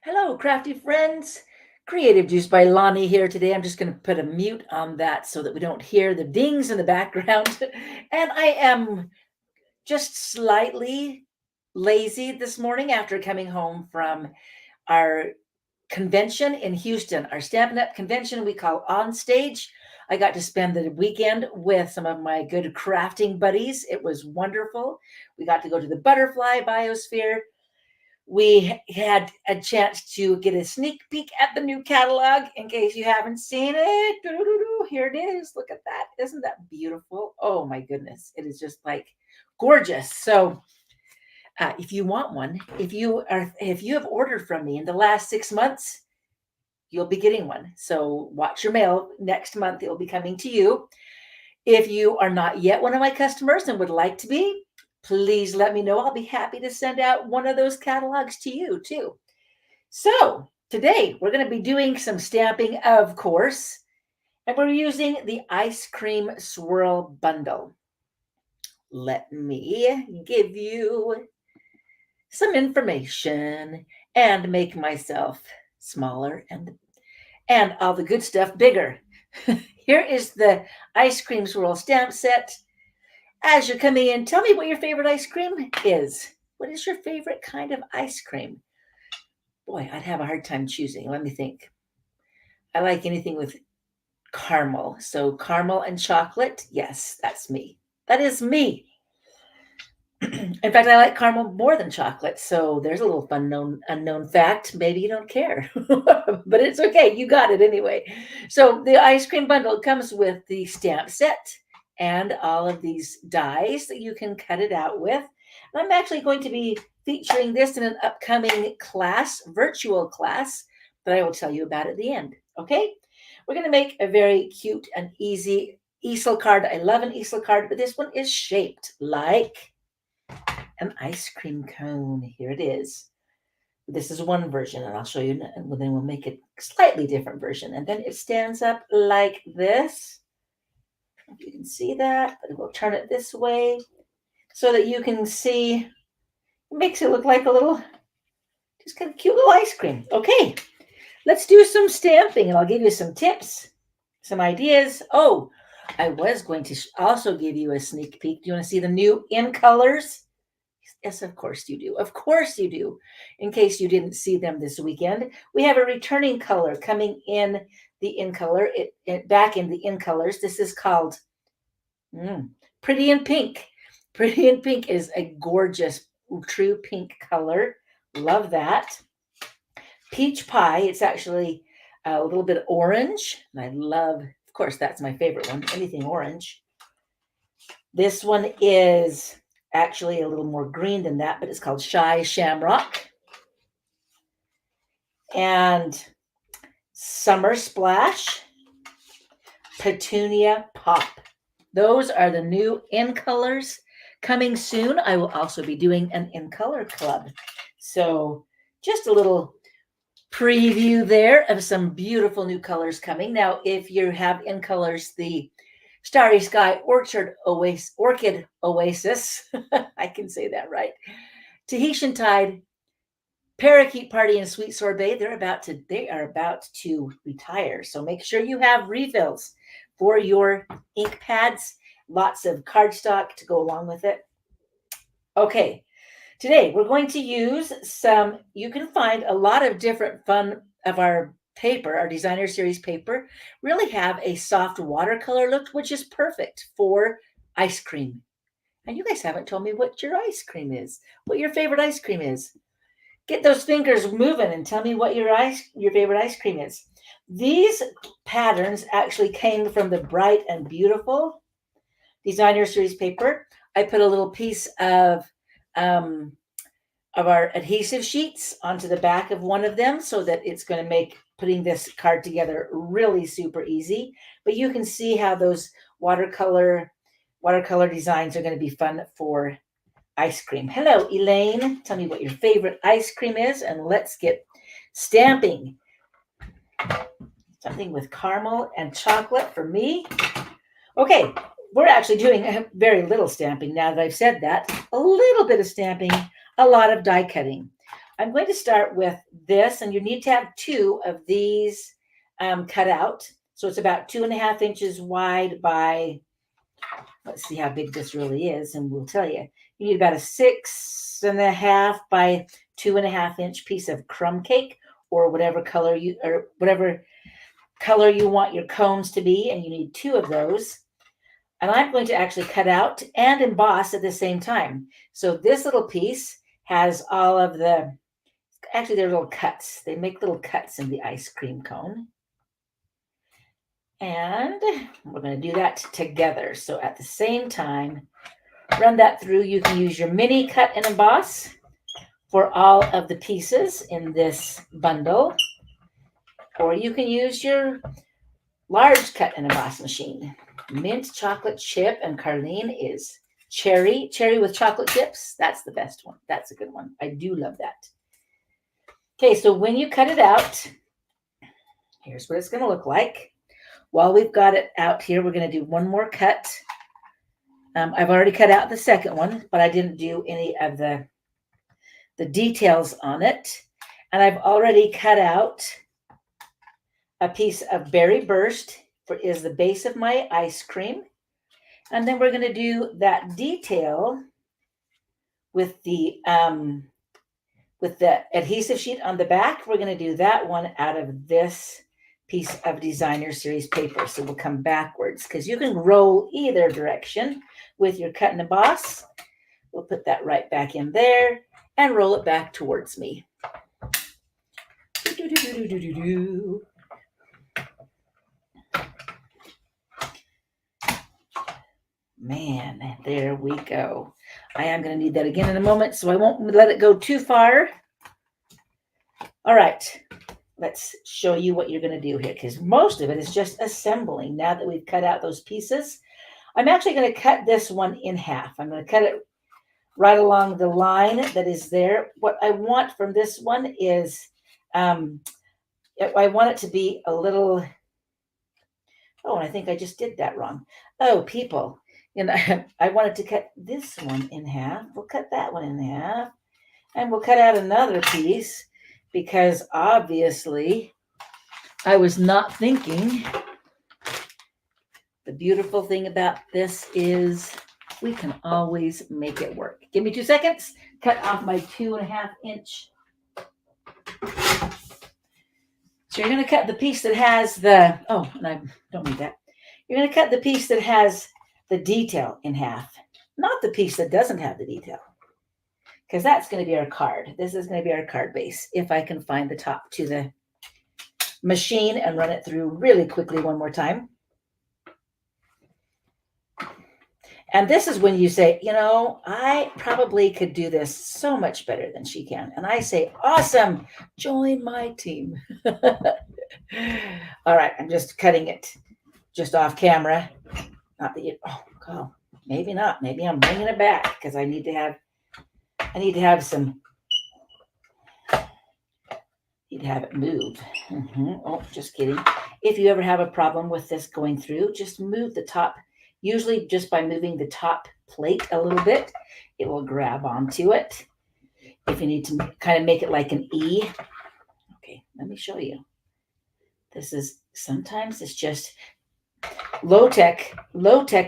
Hello, crafty friends. Creative Juice by Lonnie here today. I'm just going to put a mute on that so that we don't hear the dings in the background. And I am just slightly lazy this morning after coming home from our convention in Houston, our Stampin' Up convention we call On Stage. I got to spend the weekend with some of my good crafting buddies. It was wonderful. We got to go to the butterfly biosphere. We had a chance to get a sneak peek at the new catalog in case you haven't seen it. Here it is. Look at that. Isn't that beautiful? Oh my goodness. It is just like gorgeous. So if you want one, if you have ordered from me in the last 6 months, you'll be getting one. So watch your mail. Next month it will be coming to you. If you are not yet one of my customers and would like to be, please let me know. I'll be happy to send out one of those catalogs to you too. So today we're going to be doing some stamping, of course, and we're using the Ice Cream Swirl bundle. Let me give you some information and make myself smaller and all the good stuff bigger. Here is the Ice Cream Swirl stamp set. As you're coming in, tell me what your favorite ice cream is. What is your favorite kind of ice cream? Boy, I'd have a hard time choosing. Let me think. I like anything with caramel. So caramel and chocolate. Yes, that's me. That is me. In fact, I like caramel more than chocolate. So there's a little fun unknown fact. Maybe you don't care, but it's okay. You got it anyway. So the ice cream bundle comes with the stamp set and all of these dies that you can cut it out with. And I'm actually going to be featuring this in an upcoming class, virtual class, that I will tell you about at the end. Okay? We're going to make a very cute and easy easel card. I love an easel card, but this one is shaped like an ice cream cone. Here it is. This is one version, and I'll show you, and then we'll make a slightly different version. And then it stands up like this. I don't know if you can see that, but we'll turn it this way so that you can see. It makes it look like a little, just kind of cute little ice cream. Okay, let's do some stamping, and I'll give you some tips, some ideas. Oh, I was going to also give you a sneak peek. Do you want to see the new in colors? Yes, of course you do. Of course you do. In case you didn't see them this weekend, we have a returning color coming in the in color, back in the in colors. This is called Pretty in Pink. Pretty in Pink is a gorgeous, true pink color. Love that. Peach Pie, it's actually a little bit orange. And I love, of course, that's my favorite one, anything orange. This one is actually a little more green than that, but it's called Shy Shamrock. And Summer Splash, Petunia Pop. Those are the new in colors coming soon. I will also be doing an in color club. So just a little preview there of some beautiful new colors coming. Now, if you have in colors, the Starry Sky Orchid Oasis, I can say that right, Tahitian Tide, Parakeet Party, and Sweet Sorbet, they are about to retire. So make sure you have refills for your ink pads, lots of cardstock to go along with it. Okay, today we're going to use you can find a lot of different fun of our paper, our designer series paper, really have a soft watercolor look, which is perfect for ice cream. And you guys haven't told me what your ice cream is, what your favorite ice cream is. Get those fingers moving and tell me what your favorite ice cream is. These patterns actually came from the Bright and Beautiful designer series paper. I put a little piece of our adhesive sheets onto the back of one of them so that it's going to make putting this card together really super easy. But you can see how those watercolor designs are going to be fun for ice cream. Hello, Elaine. Tell me what your favorite ice cream is, and let's get stamping. Something with caramel and chocolate for me. Okay, we're actually doing very little stamping now that I've said that. A little bit of stamping, a lot of die cutting. I'm going to start with this, and you need to have 2 of these cut out. So it's about 2.5 inches wide by, let's see how big this really is, and we'll tell you. You need about a 6.5 by 2.5 inch piece of crumb cake, or whatever color you want your cones to be, and you need 2 of those. And I'm going to actually cut out and emboss at the same time. So this little piece has all of the, actually they're little cuts. They make little cuts in the ice cream cone. And we're going to do that together. So at the same time, run that through. You can use your mini cut and emboss for all of the pieces in this bundle, or you can use your large cut and emboss machine. Mint chocolate chip, and Carlene is cherry with chocolate chips. That's the best one. That's a good one. I do love that. Okay, so when you cut it out, here's what it's going to look like. While we've got it out here, we're going to do one more cut. I've already cut out the second one, but I didn't do any of the details on it. And I've already cut out a piece of berry burst is the base of my ice cream. And then we're going to do that detail with the adhesive sheet on the back. We're going to do that one out of this piece of designer series paper. So we'll come backwards, because you can roll either direction with your cut and emboss. We'll put that right back in there and roll it back towards me. Man, there we go. I am going to need that again in a moment, so I won't let it go too far. All right, let's show you what you're going to do here, because most of it is just assembling. Now that we've cut out those pieces, I'm actually going to cut this one in half. I'm going to cut it right along the line that is there. What I want from this one is, I want it to be a little, oh, I think I just did that wrong. Oh, people. And I wanted to cut this one in half. We'll cut that one in half. And we'll cut out another piece, because obviously I was not thinking. The beautiful thing about this is we can always make it work. Give me 2 seconds. Cut off my 2.5 inch. So you're going to cut the piece that has the, oh, and I don't need that. You're going to cut the piece that has the detail in half, not the piece that doesn't have the detail, because that's going to be our card. This is going to be our card base. If I can find the top to the machine and run it through really quickly one more time. And this is when you say, you know, I probably could do this so much better than she can. And I say, awesome, join my team. All right, I'm just cutting it just off camera. Not that you, oh, God, maybe not. Maybe I'm bringing it back, because I need to have some, need to have it move. Oh, just kidding. If you ever have a problem with this going through, just move the top. Usually just by moving the top plate a little bit, it will grab onto it. If you need to kind of make it like an E. Okay, let me show you. This is, sometimes it's just low tech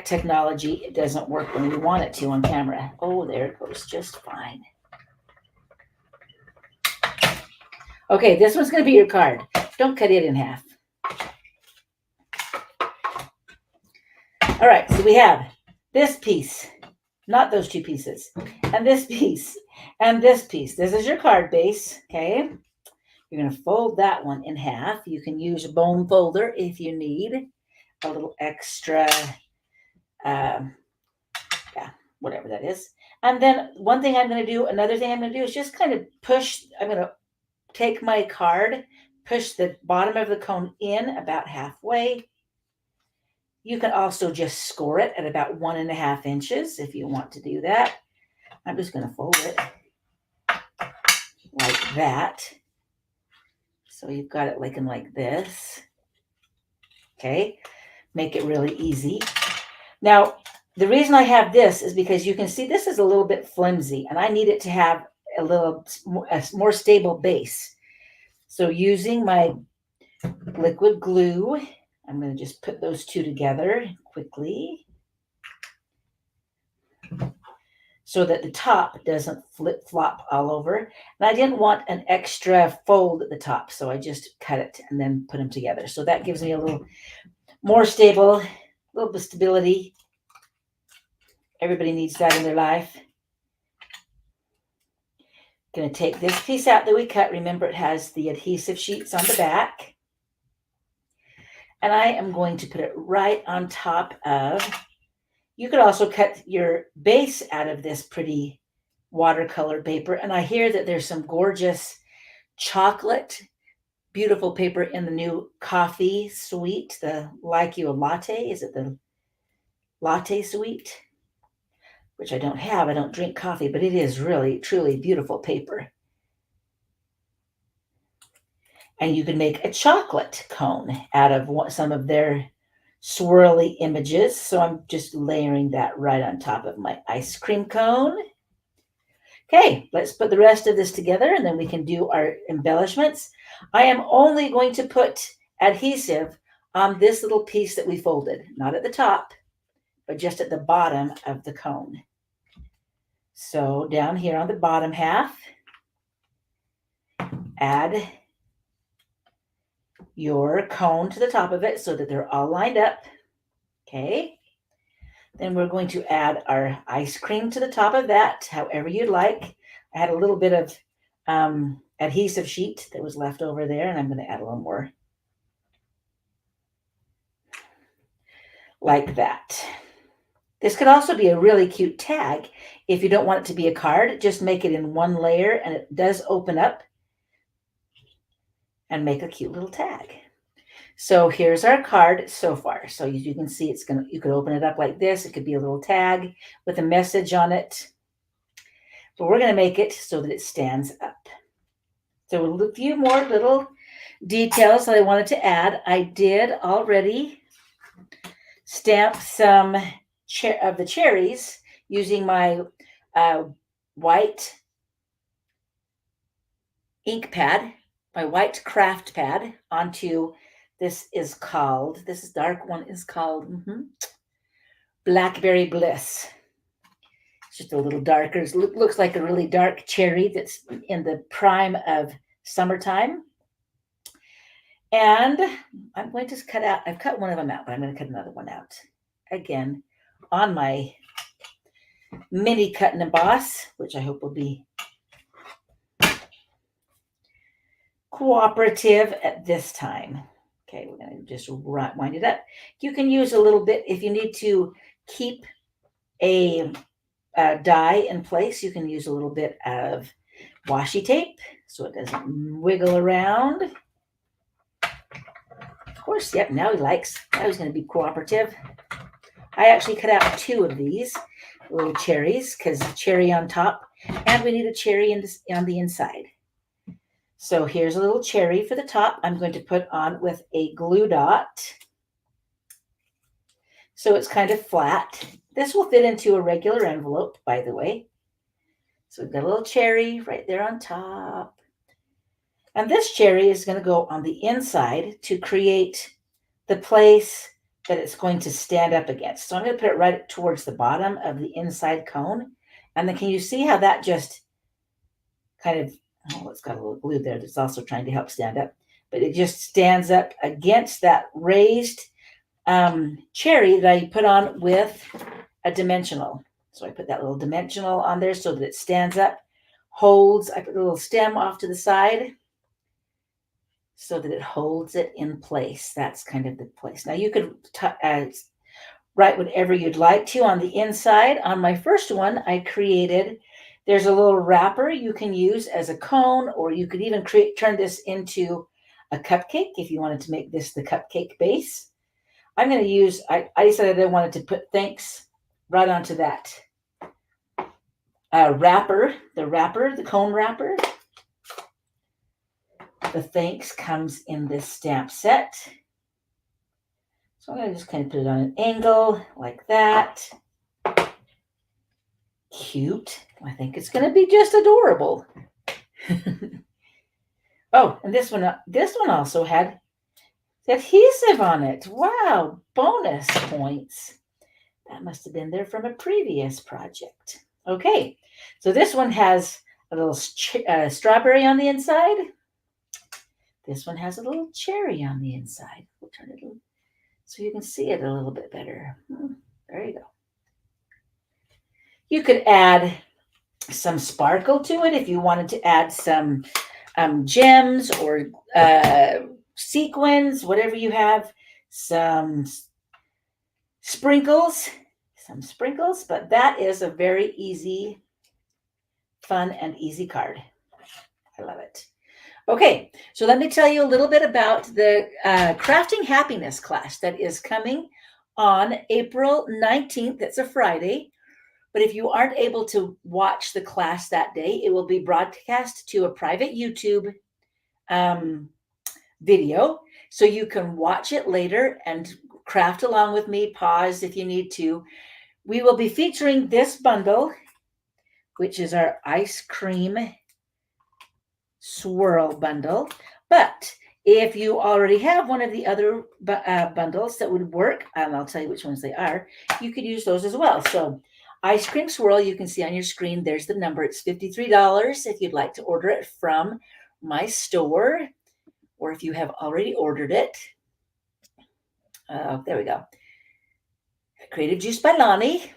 technology. It doesn't work when we want it to on camera. Oh, there it goes just fine. Okay, this one's going to be your card. Don't cut it in half. All right, so we have this piece, not those 2 pieces, and this piece, and this piece. This is your card base, okay? You're going to fold that one in half. You can use a bone folder if you need a little extra, whatever that is. And then another thing I'm going to do is just kind of push. I'm going to take my card, push the bottom of the cone in about halfway. You can also just score it at about 1.5 inches if you want to do that. I'm just going to fold it like that. So you've got it looking like this. Okay, make it really easy. Now, the reason I have this is because you can see this is a little bit flimsy, and I need it to have a more stable base. So using my liquid glue, I'm going to just put those two together quickly so that the top doesn't flip-flop all over. And I didn't want an extra fold at the top, so I just cut it and then put them together. So that gives me a little more stable, a little bit of stability. Everybody needs that in their life. Going to take this piece out that we cut. Remember, it has the adhesive sheets on the back. And I am going to put it right on top of, you could also cut your base out of this pretty watercolor paper. And I hear that there's some gorgeous chocolate, beautiful paper in the new coffee suite, the Like You a Latte. Is it the latte suite? Which I don't have. I don't drink coffee, but it is really, truly beautiful paper. And you can make a chocolate cone out of some of their swirly images. So I'm just layering that right on top of my ice cream cone. Okay, let's put the rest of this together and then we can do our embellishments. I am only going to put adhesive on this little piece that we folded, not at the top, but just at the bottom of the cone. So down here on the bottom half, add your cone to the top of it so that they're all lined up. Okay. Then we're going to add our ice cream to the top of that, however you'd like. I had a little bit of adhesive sheet that was left over there, and I'm going to add a little more like that. This could also be a really cute tag. If you don't want it to be a card, just make it in one layer, and it does open up and make a cute little tag. So here's our card so far. So you can see you could open it up like this. It could be a little tag with a message on it. But we're going to make it so that it stands up. So a few more little details that I wanted to add. I did already stamp some of the cherries using my white ink pad, my white craft pad onto this dark one is called Blackberry Bliss. It's just a little darker. It looks like a really dark cherry that's in the prime of summertime. And I'm going to cut out, I've cut one of them out, but I'm going to cut another one out. Again, on my mini cut and emboss, which I hope will be cooperative at this time. Okay, we're going to just wind it up. You can use a little bit if you need to keep a die in place. You can use a little bit of washi tape so it doesn't wiggle around. Of course, yep, now he's going to be cooperative. I actually cut out two of these little cherries because cherry on top, and we need a cherry on the inside. So here's a little cherry for the top. I'm going to put on with a glue dot. So it's kind of flat. This will fit into a regular envelope, by the way. So we've got a little cherry right there on top. And this cherry is going to go on the inside to create the place that it's going to stand up against. So I'm going to put it right towards the bottom of the inside cone. And then can you see how that just kind of, it's got a little glue there that's also trying to help stand up. But it just stands up against that raised cherry that I put on with a dimensional. So I put that little dimensional on there so that it stands up, holds. I put a little stem off to the side so that it holds it in place. That's kind of the place. Now you could write whatever you'd like to on the inside. On my first one, there's a little wrapper you can use as a cone, or you could even turn this into a cupcake if you wanted to make this the cupcake base. I'm going to use, I decided I wanted to put thanks right onto that wrapper, the cone wrapper. The thanks comes in this stamp set. So I'm going to just kind of put it on an angle like that. cute. I think it's going to be just adorable. Oh, and this one also had adhesive on it. Wow, bonus points. That must have been there from a previous project. Okay, so this one has a little strawberry on the inside. This one has a little cherry on the inside. We'll turn it so you can see it a little bit better. There you go. You could add some sparkle to it if you wanted to add some gems or sequins, whatever you have, some sprinkles, but that is a very easy, fun, and easy card. I love it. Okay, so let me tell you a little bit about the Crafting Happiness class that is coming on April 19th. It's a Friday. But if you aren't able to watch the class that day, it will be broadcast to a private YouTube video. So you can watch it later and craft along with me, pause if you need to. We will be featuring this bundle, which is our Ice Cream Swirl bundle. But if you already have one of the other bundles that would work, and I'll tell you which ones they are, you could use those as well. So Ice Cream Swirl, you can see on your screen, there's the number. It's $53 if you'd like to order it from my store, or if you have already ordered it. There we go. Creative Juice by Lonnie.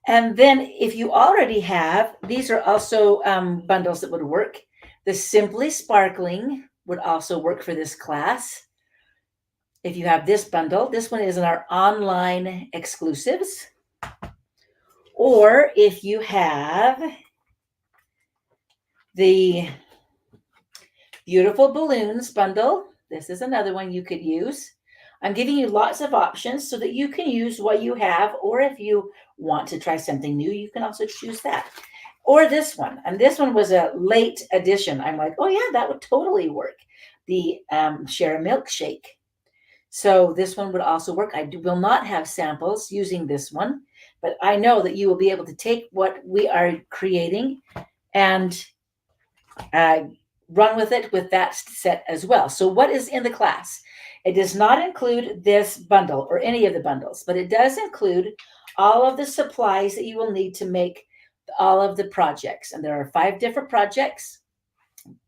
And then if you already have, these are also bundles that would work. The Simply Sparkling would also work for this class. If you have this bundle, this one is in our online exclusives. Or if you have the Beautiful Balloons bundle, this is another one you could use. I'm giving you lots of options so that you can use what you have, or if you want to try something new, you can also choose that. Or this one, and this one was a late addition. I'm like, oh yeah, that would totally work. The Share a Milkshake. So this one would also work. I will not have samples using this one, but I know that you will be able to take what we are creating and run with it with that set as well. So what is in the class? It does not include this bundle or any of the bundles, but it does include all of the supplies that you will need to make all of the projects. And there are 5 different projects,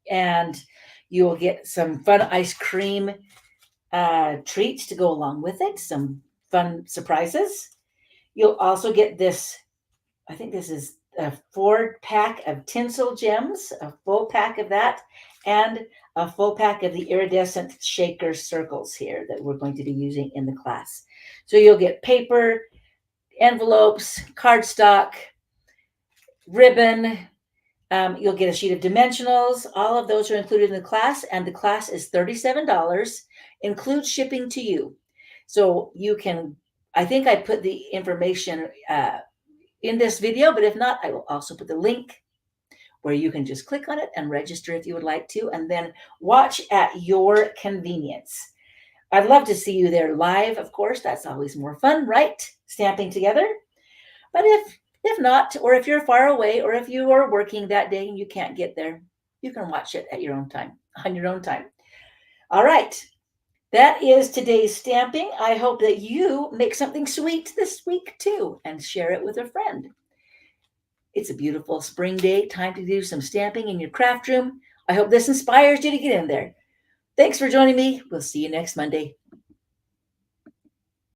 and you will get some fun ice cream treats to go along with it, some fun surprises. You'll also get this, I think this is a 4-pack of tinsel gems, a full pack of that, and a full pack of the iridescent shaker circles here that we're going to be using in the class. So you'll get paper, envelopes, cardstock, ribbon. You'll get a sheet of dimensionals. All of those are included in the class, and the class is $37, includes shipping to you. So you can, I think I put the information in this video, but if not, I will also put the link where you can just click on it and register if you would like to, and then watch at your convenience. I'd love to see you there live, of course. That's always more fun, right? Stamping together. But if not, or if you're far away, or if you are working that day and you can't get there, you can watch it at your own time, on your own time. All right. That is today's stamping. I hope that you make something sweet this week too and share it with a friend. It's a beautiful spring day, time to do some stamping in your craft room. I hope this inspires you to get in there. Thanks for joining me. We'll see you next Monday.